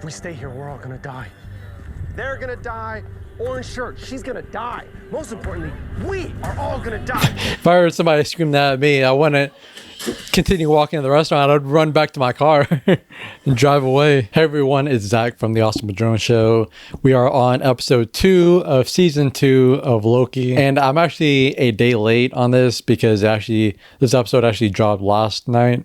we stay here, we're all gonna die. They're gonna die. Orange shirt, she's gonna die. Most importantly, we are all gonna die. If I heard somebody scream that at me, I wouldn't continue walking to the restaurant. I'd run back to my car and drive away. Hey everyone, it's Zach from the Austin Madrone Show. We are on episode 2 of season 2 of Loki, and I'm actually a day late on this because this episode actually dropped last night.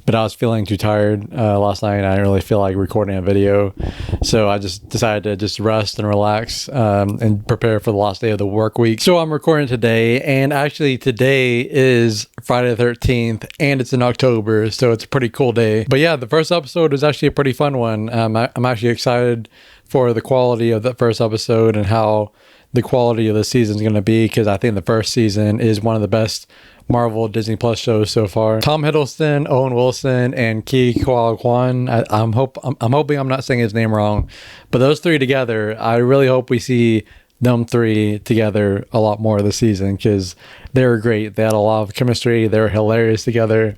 But I was feeling too tired last night, and I didn't really feel like recording a video. So I just decided to just rest and relax and prepare for the last day of the work week. So I'm recording today, and actually today is Friday the 13th, and it's in October, so it's a pretty cool day. But yeah, the first episode was actually a pretty fun one. I'm actually excited for the quality of that first episode and how the quality of the season is going to be, because I think the first season is one of the best Marvel Disney Plus shows so far. Tom Hiddleston, Owen Wilson, and Ke Huy Quan. I'm hoping I'm not saying his name wrong, but those three together, I really hope we see them three together a lot more this season, because they were great. They had a lot of chemistry. They were hilarious together.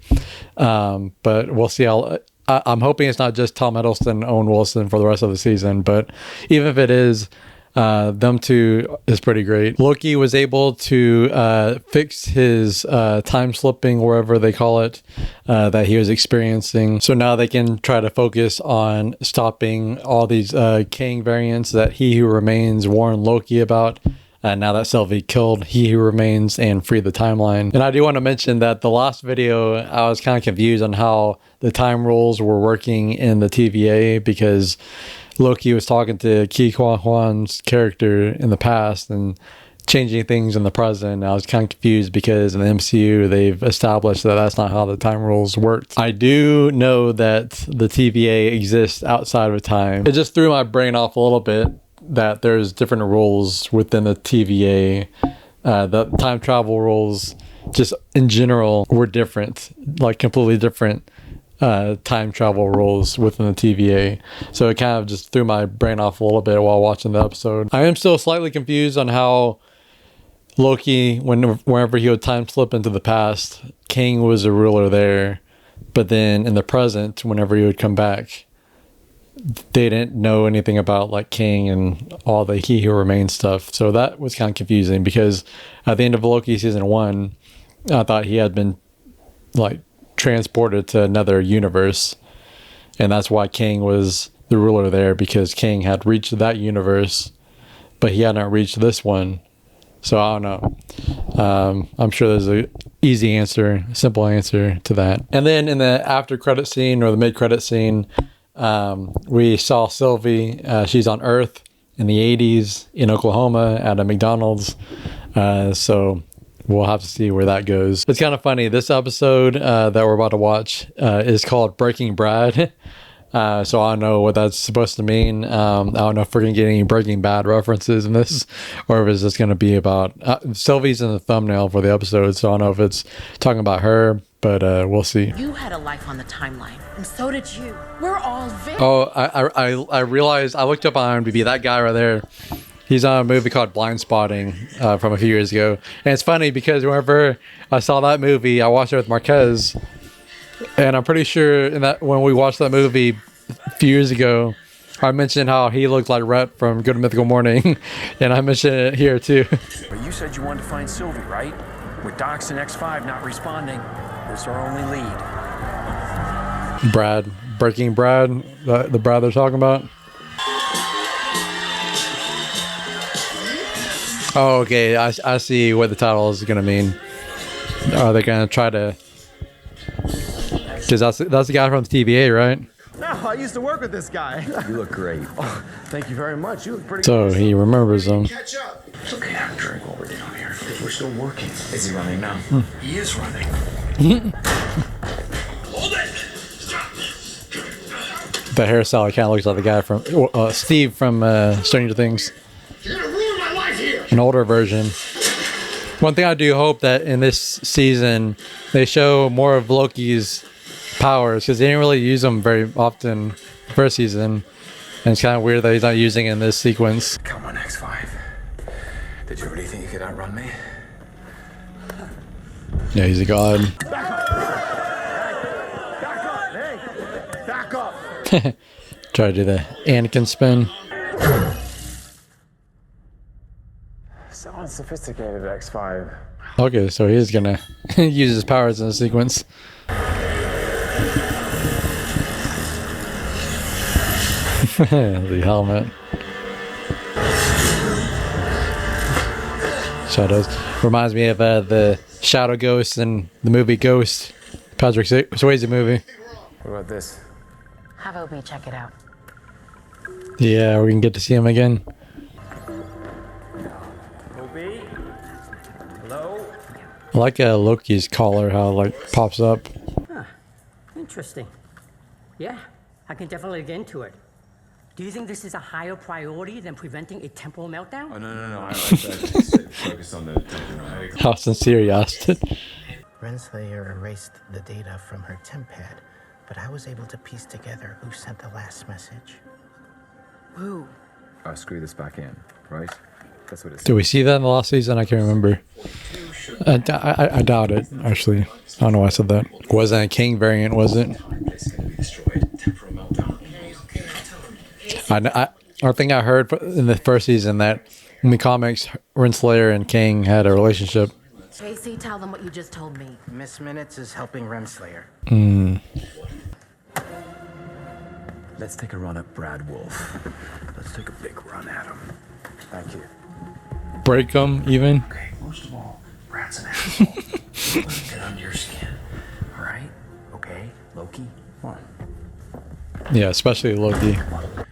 But we'll see how. I'm hoping it's not just Tom Hiddleston and Owen Wilson for the rest of the season, but even if it is, them two is pretty great. Loki was able to fix his time slipping, wherever they call it, that he was experiencing. So now they can try to focus on stopping all these Kang variants that He Who Remains warned Loki about. Now that Sylvie killed He Who Remains and freed the timeline. And I do want to mention that the last video, I was kind of confused on how the time rules were working in the TVA, because Loki was talking to Ke Huy Quan's character in the past and changing things in the present. I was kind of confused because in the MCU, they've established that that's not how the time rules worked. I do know that the TVA exists outside of time. It just threw my brain off a little bit that there's different rules within the TVA. The time travel rules just in general were different, like completely different time travel rules within the TVA. So it kind of just threw my brain off a little bit while watching the episode. I am still slightly confused on how Loki, whenever he would time slip into the past, Kang was a ruler there, but then in the present, whenever he would come back, they didn't know anything about like Kang and all the He Who Remains stuff. So that was kind of confusing, because at the end of Loki season 1, I thought he had been like transported to another universe, and that's why Kang was the ruler there, because Kang had reached that universe, but he hadn't reached this one. So I don't know. I'm sure there's a easy answer, simple answer to that. And then in the after credit scene, or the mid credit scene, we saw Sylvie. She's on Earth in the 80s in Oklahoma at a McDonald's. So we'll have to see where that goes. It's kind of funny. This episode that we're about to watch is called Breaking Brad. So I don't know what that's supposed to mean. I don't know if we're going to get any Breaking Bad references in this, or if it's just going to be about... Sylvie's in the thumbnail for the episode, so I don't know if it's talking about her, but we'll see. You had a life on the timeline, and so did you. We're all very... Oh, I realized, I looked up on IMDb, that guy right there, he's on a movie called Blind Spotting from a few years ago. And it's funny because whenever I saw that movie, I watched it with Marquez. And I'm pretty sure in that when we watched that movie a few years ago, I mentioned how he looked like Rhett from Good Mythical Morning. And I mentioned it here too. But you said you wanted to find Sylvie, right? With Docs and X5 not responding, that's our only lead. Brad. Breaking Brad. The Brad they're talking about. Oh, okay. I see what the title is going to mean. Are they going to try to... Because that's the guy from the TVA, right? No, I used to work with this guy. You look great. Oh, thank you very much. You look pretty So good. he remembers them. Catch up. It's okay, have a drink while we're down here. Because we're still working. Is he running now? He is running. Hold it! Stop! The hairstyle kind of looks like the guy from... Steve from Stranger Things. You're gonna ruin my life here! An older version. One thing I do hope that in this season, they show more of Loki's powers, because they didn't really use them very often the first season, and it's kind of weird that he's not using it in this sequence. Come on, X5. Did you really think you could outrun me? Yeah, he's a god. Back up! Hey, back up! Trying Try to do the Anakin spin. So unsophisticated, X5. Okay, so he is gonna use his powers in the sequence. The helmet. Shadows. Reminds me of the Shadow Ghost in the movie Ghost. Patrick Swayze movie. What about this? Have Obi check it out. Yeah, we can get to see him again. Obi? Hello? I like Loki's collar, how it like pops up. Interesting. Yeah, I can definitely get into it. Do you think this is a higher priority than preventing a temporal meltdown? Oh, no. I focus on the temporal. How sincere he asked it. Renslayer erased the data from her temp pad, but I was able to piece together who sent the last message. Who? I'll screw this back in, right? That's what it's. Did we see that in the last season? I can't remember. I doubt it, actually. I don't know why I said that. Wasn't a King variant, was it? It's going to be destroyed. Temporal meltdown. I think I heard in the first season that in the comics, Renslayer and King had a relationship. JC, tell them what you just told me. Miss Minutes is helping Renslayer. Let's take a run at Brad Wolf. Let's take a big run at him. Thank you. Break them, even. Okay, most of all, Brad's an asshole. Let him get under your skin. All right? Okay, Loki? Come on. Yeah, especially Loki.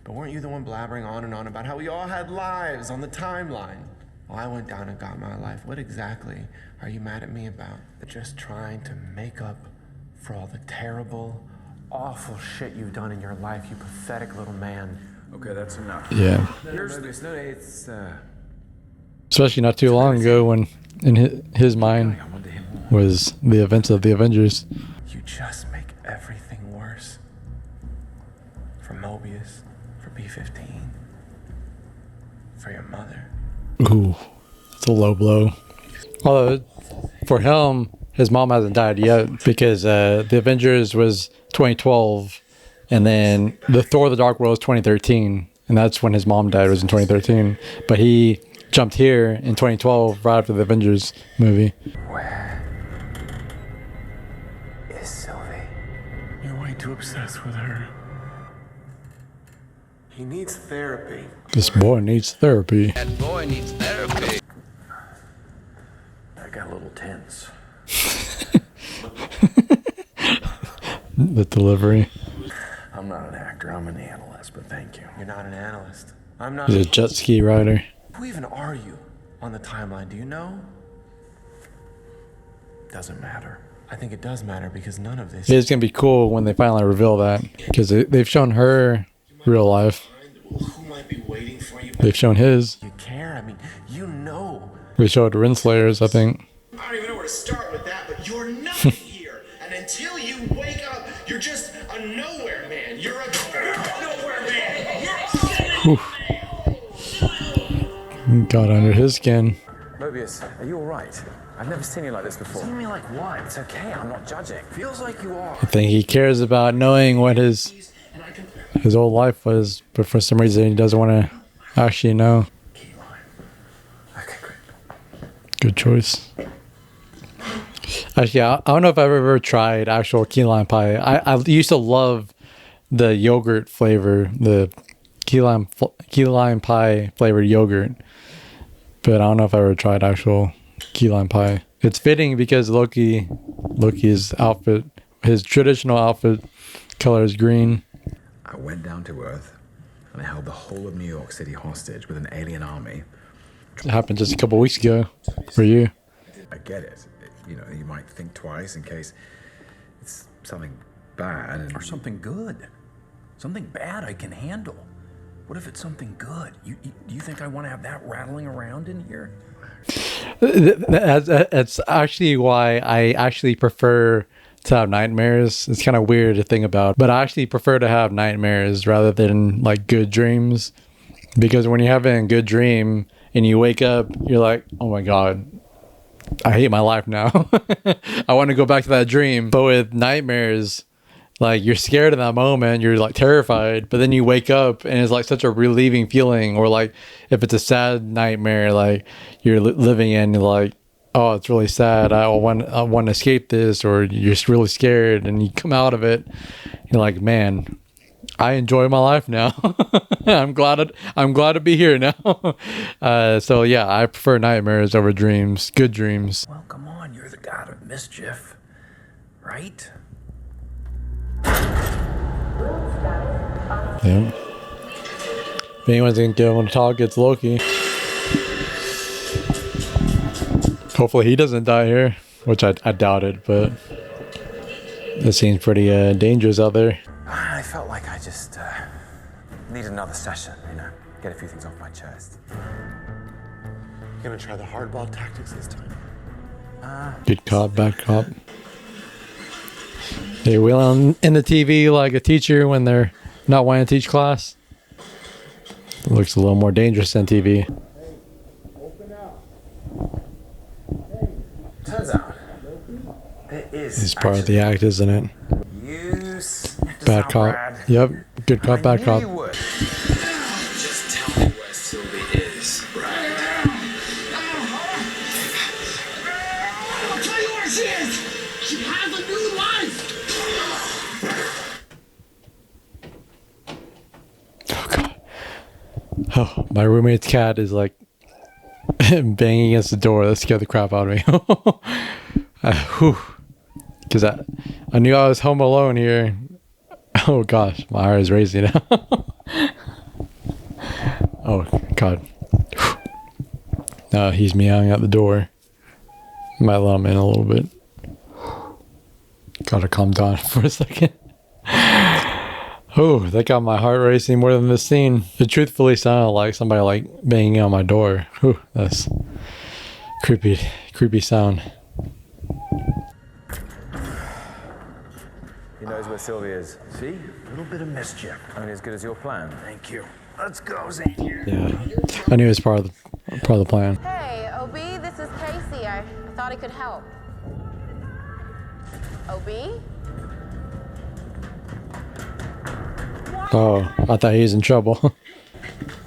But weren't you the one blabbering on and on about how we all had lives on the timeline? Well, I went down and got my life. What exactly are you mad at me about? Just trying to make up for all the terrible, awful shit you've done in your life, you pathetic little man. Okay, that's enough. Yeah. It's Especially not too long ago when in his mind was the events of the Avengers. you just make everything worse. For Mobius, for B-15, for your mother. Ooh, it's a low blow. Although, for him, his mom hasn't died yet because the Avengers was 2012, and then the Thor: The Dark World was 2013, and that's when his mom died, was in 2013. But he jumped here in 2012, right after the Avengers movie. Where is Sylvie? You're way too obsessed with her. He needs therapy. This boy needs therapy. I got a little tense. The delivery. I'm not an actor, I'm an analyst, but thank you. You're not an analyst. I'm not. He's a jet ski rider. Who even are you on the timeline? Do you know? Doesn't matter. I think it does matter because none of this. It's gonna be cool when they finally reveal that, because they've shown her real life. Who might be waiting for you? They've shown his. You care? I mean, you know. They showed Renslayers, I think. I don't even know where to start with that, but you're nothing here. And until you wake up, you're just a nowhere man. You're a nowhere man. You're a Got under his skin. Mobius, are you alright? I've never seen you like this before. See me like what? It's okay, I'm not judging. Feels like you are. I think he cares about knowing what his old life was, but for some reason he doesn't want to actually know. Okay, great. Good choice. Actually, I don't know if I've ever tried actual key lime pie. I used to love the yogurt flavor, the key lime pie flavored yogurt, but I don't know if I ever tried actual key lime pie. It's fitting because Loki's outfit, his traditional outfit color is green. I went down to Earth and I held the whole of New York City hostage with an alien army. It happened just a couple weeks ago for you. I get it. You know, you might think twice in case it's something bad. And Or something good. Something bad I can handle. What if it's something good? Do you think I want to have that rattling around in here? That's actually why I actually prefer to have nightmares. It's kind of weird to think about, but I actually prefer to have nightmares rather than like good dreams, because when you're having a good dream and you wake up, you're like, oh my god, I hate my life now. I want to go back to that dream. But with nightmares, Like, you're scared in that moment, you're like terrified, but then you wake up and it's like such a relieving feeling. Or like if it's a sad nightmare, like you're living in, you're like, oh, it's really sad, I want to escape this. Or you're just really scared and you come out of it, you're like, man, I enjoy my life now. I'm glad to be here now. So yeah, I prefer nightmares over dreams. Good dreams. Well, come on, you're the god of mischief, right? Yeah. If anyone's gonna give him a talk, it's Loki. Hopefully he doesn't die here, which I doubt it, but it seems pretty dangerous out there. I felt like I just needed another session, get a few things off my chest. You gonna try the hardball tactics this time? Good cop, bad cop. They wheel in the TV like a teacher when they're not wanting to teach class. It looks a little more dangerous than TV. Turns out, there is. It's part of the act, isn't it? Bad cop. Yep. Good cop, bad cop. Just tell me where Sylvie is, right? I'll tell you where she is! She has a new life! Oh god. Oh, my roommate's cat is like banging against the door. That scared the crap out of me. Because I knew I was home alone here. Oh gosh, my heart is racing now. Oh god. He's meowing at the door. Might let him in a little bit. Gotta calm down for a second. Oh, that got my heart racing more than this scene. It truthfully sounded like somebody like banging on my door. Whew, that's creepy sound. He knows where Sylvie is. See? A little bit of mischief. Only as good as your plan. Thank you. Let's go, Xavier. Yeah, I knew it was part of the plan. Hey, OB, this is Casey. I thought I could help. OB? Oh, I thought he was in trouble.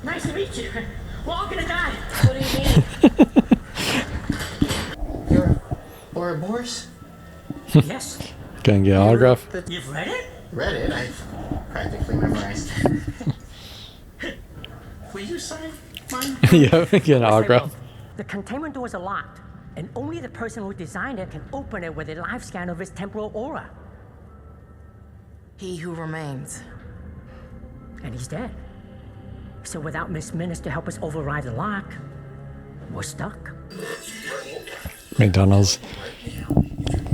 Nice to meet you. We're all gonna die. What do you mean? You're Ouroboros? Yes. Gonna get an autograph? You've read it? Read it. I've practically memorized. Will you sign mine? Yeah, get an autograph. The containment doors are locked, and only the person who designed it can open it with a live scan of his temporal aura. He who remains. And he's dead. So without Miss Minutes to help us override the lock, we're stuck. McDonald's.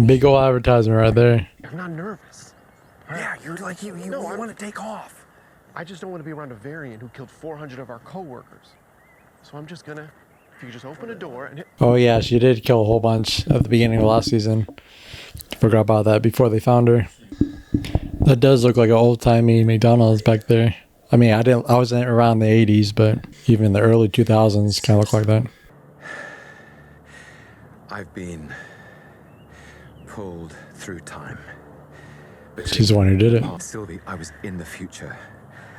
Big ol' advertisement right there. I'm not nervous. Yeah, you're like you want to take off. I just don't want to be around a variant who killed 400 of our coworkers. So I'm just gonna, if you could just open a door and hit. Oh yeah, she did kill a whole bunch at the beginning of last season. Forgot about that before they found her. That does look like an old-timey McDonald's back there. I mean, I wasn't around the 80s, but even the early 2000s kind of look like that. I've been pulled through time. But She's the one who did it. Sylvie, I was in the future,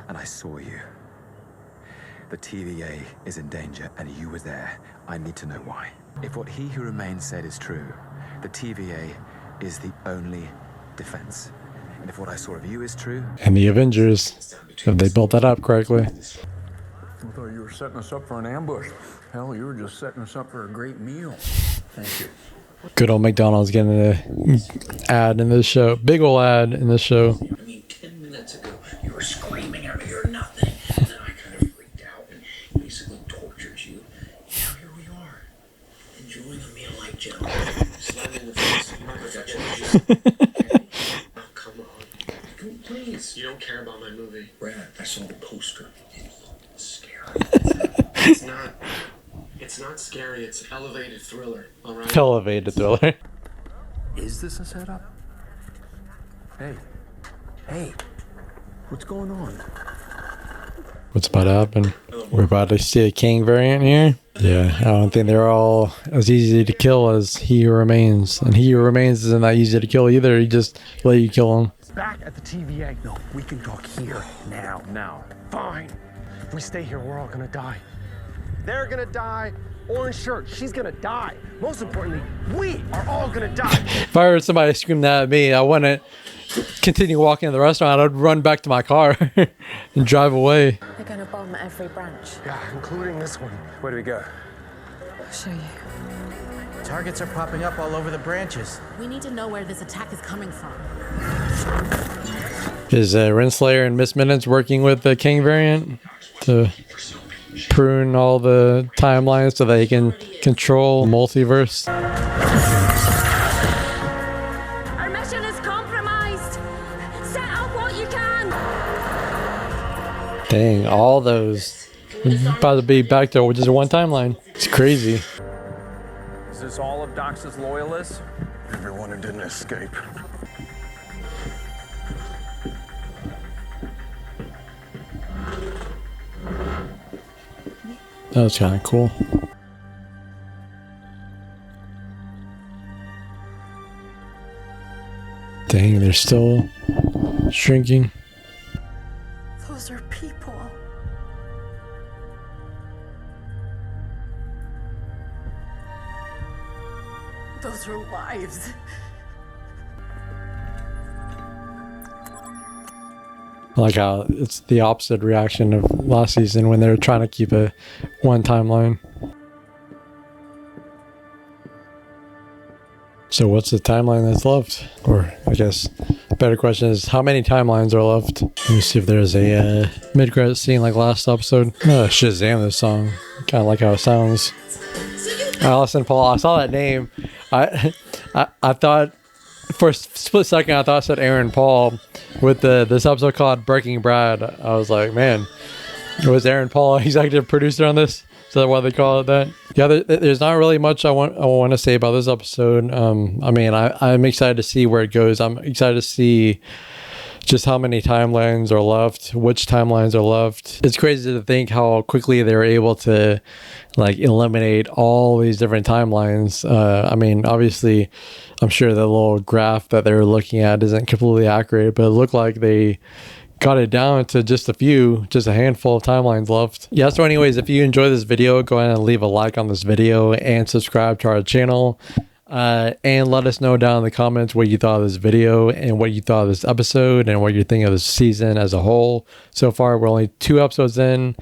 and I saw you. The TVA is in danger, and you were there. I need to know why. If what He Who Remains said is true, the TVA is the only defense. And if what I saw of you is true... And the Avengers, if they built that up correctly. I thought you were setting us up for an ambush. Hell, you were just setting us up for a great meal. Thank you. Good old McDonald's getting an ad in this show. Big ol' ad in this show. I mean, 10 minutes ago, you were screaming at me or nothing. And then I kind of freaked out and basically tortured you. Now here we are, enjoying a meal like gentlemen. Slamming the face. Oh, come on. Please. You don't care about my movie. Brad, I saw the poster. It looked scary. It's not scary. It's elevated thriller. All right. Elevated thriller. Is this a setup? Hey, what's going on? What's about to happen? We're about to see a King variant here. Yeah, I don't think they're all as easy to kill as He Who Remains. And He Who Remains isn't that easy to kill either. He just let you kill him. back at the TVA. No, we can talk here, now. Now. Fine. If we stay here, we're all gonna die. They're gonna die. Orange shirt, she's gonna die. Most importantly, we are all gonna die. If I heard somebody scream that at me, I wouldn't continue walking to the restaurant. I'd run back to my car and drive away. They're gonna bomb every branch. Yeah, including this one. Where do we go? I'll show you. Targets are popping up all over the branches. We need to know where this attack is coming from. Is Renslayer and Miss Minutes working with the King variant to prune all the timelines so they can control multiverse? Our mission is compromised. Set up what you can. Dang, all those. About to be back to just one timeline. It's crazy. Is this all of Dox's loyalists? Everyone who didn't escape. That was kind of cool. Dang, they're still shrinking. Those are people. Those are lives. I like how it's the opposite reaction of last season when they're trying to keep a one timeline. So what's the timeline that's left? Or I guess a better question is how many timelines are left? Let me see if there's a mid-credit scene like last episode. Shazam this song. Kind of like how it sounds. Allison Paul. I saw that name. I thought for a split second I thought it said Aaron Paul with this episode called Breaking Bad. I was like, man, it was Aaron Paul executive producer on this. Is that why they call it that? Yeah, there's not really much I want to say about this episode. I mean, I'm excited to see where it goes. I'm excited to see just how many timelines are left, which timelines are left. It's crazy to think how quickly they were able to like eliminate all these different timelines. I mean, obviously, I'm sure the little graph that they were looking at isn't completely accurate, but it looked like they got it down to just a handful of timelines left. Yeah, so anyways, if you enjoyed this video, go ahead and leave a like on this video and subscribe to our channel. And let us know down in the comments what you thought of this video and what you thought of this episode and what you think of this season as a whole. So far, we're only 2 episodes in.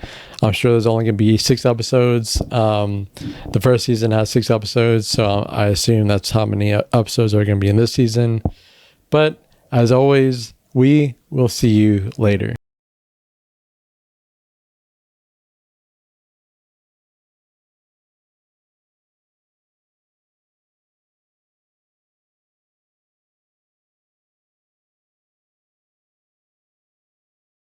I'm sure there's only going to be 6 episodes. The first season has 6 episodes, so I assume that's how many episodes are going to be in this season. But as always, we will see you later.